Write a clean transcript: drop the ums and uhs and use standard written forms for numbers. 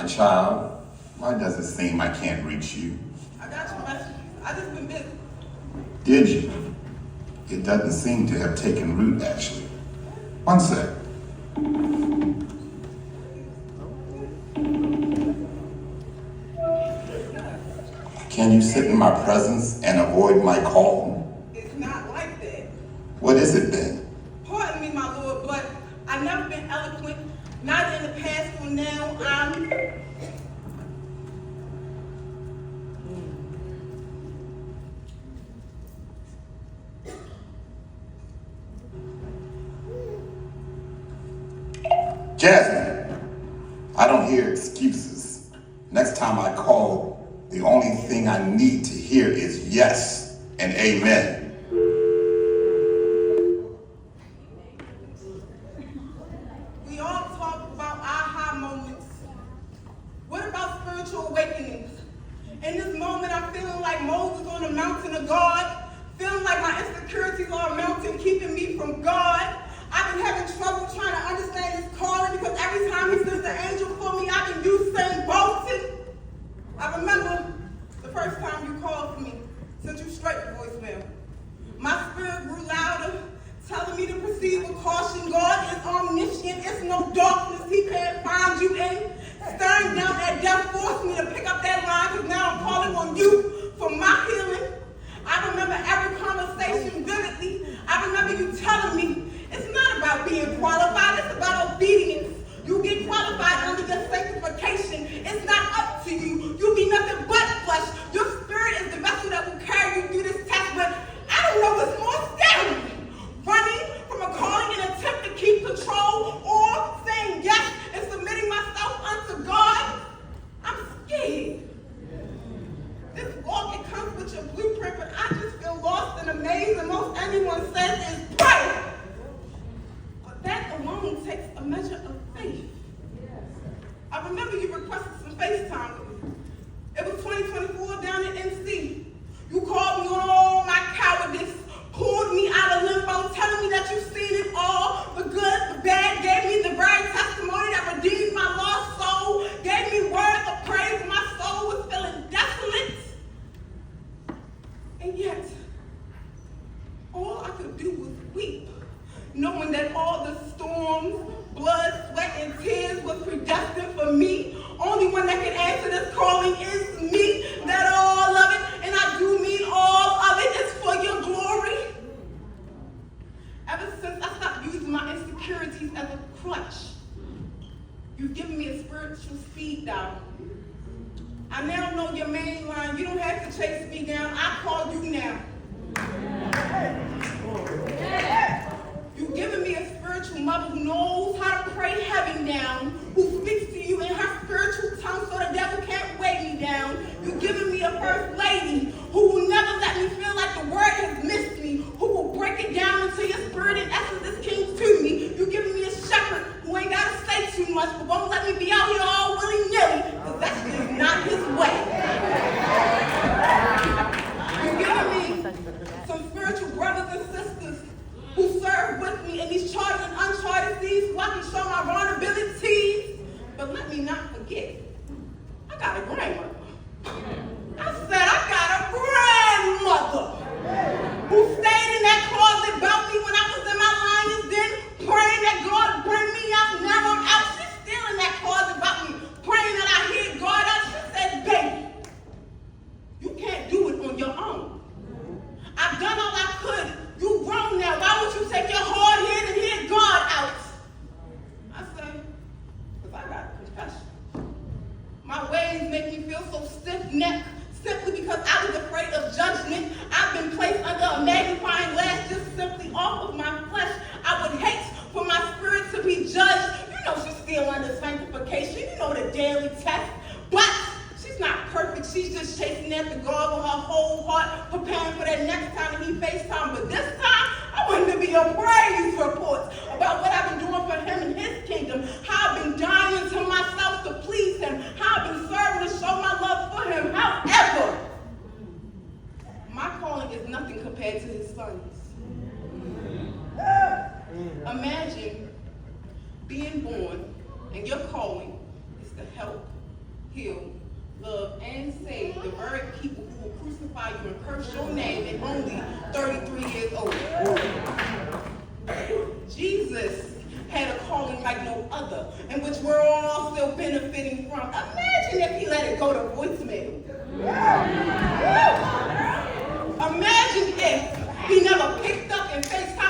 My child, why does it seem I can't reach you? I got your message. I just been busy. Did you? It doesn't seem to have taken root, actually. One sec. Can you sit in my presence and avoid my call? It's not like that. What is it then? Pardon me, my Lord, but I've never been eloquent, neither in the past or now. I'm Jazmin, I don't hear excuses. Next time I call, the only thing I need to hear is yes and amen. We all talk about aha moments. What about spiritual awakenings? In this moment, I'm feeling like Moses on the mountain of God, feeling like my insecurities are a mountain keeping me from God. I've been having trouble trying to understand his calling because every time he sends an angel for me, I can use saying boasting. I remember the first time you called for me, sent you straight to voicemail. My spirit grew louder, telling me to proceed with caution. God is omniscient. It's no darkness he can't find you in. Staring down that death forced me to pick up that line because now I'm calling on you for my healing. I remember every conversation vividly. I remember you telling me it's not about being qualified, it's about obedience. You get qualified under your sanctification. It's not up to you. You be nothing but flesh. Your spirit is the vessel that will carry you through this test, but I don't know what's more scary. Running from a calling and attempt to keep control, or saying yes and submitting myself unto God. I'm scared. This walk, it comes with your blueprint, but I just feel lost and amazed, and most anyone says is pray. But that alone takes a measure of faith. I remember you requested some FaceTime with me. It was 2024 down in NC. You called me on all my cowardice, pulled me out of limbo, telling me that you've seen it all, the good, the bad, gave me the very testimony that redeemed my lost soul, gave me words of praise. My soul was feeling desolate. And yet, all I could do was weep, knowing that all the storms, blood, sweat, and tears was predestined for me. Only one that can answer this calling is me. That all of it, and I do mean all of it, is for your glory. Ever since I stopped using my insecurities as a crutch, you've given me a spiritual speed dial. I now know your main line. You don't have to chase me down. I call you now. You've given me a spiritual mother who knows how to pray heaven down, who speaks to you in her spiritual tongue so the devil can't weigh me down. You've given me a first lady who will never let me feel like the word has missed me, who will break it down into your spirit and essence is king to me. You've given me a shepherd who ain't got to say too much, but won't let me be out here all willy-nilly, because that's just not his way. You've given me some spiritual brothers and sisters who serve with me in these charted and uncharted seas, so I can show my vulnerabilities. But let me not forget, I got a grandmother. I said I got a grandmother who stayed in that closet about me when I was in my lion's den, praying that God bring me out. Now I'm out. She's still in that closet about me, praying that I hear God out. She said, baby, you can't do it on your own. I've done all I could. You grown now. Why would you take your hard head and hear God out? I say, because I got a confession. My ways make me feel so stiff-necked simply because I was afraid of judgment. I've been placed under a magnifying glass just simply off of my flesh. I would hate for my spirit to be judged. You know she's still under sanctification. You know the daily test. But she's not perfect. She's just chasing after God with her whole heart, preparing for that next time that he FaceTime. But this time, I want him to be a praise report about what I've been doing for him and his kingdom, how I've been dying to myself to please him, how I've been serving to show my love for him. However, my calling is nothing compared to his son's. Imagine being born and your calling is to help heal, love, and save the very people who will crucify you and curse your name at only 33 years old. Jesus had a calling like no other, in which we're all still benefiting from. Imagine if he let it go to voicemail. Imagine if he never picked up and FaceTime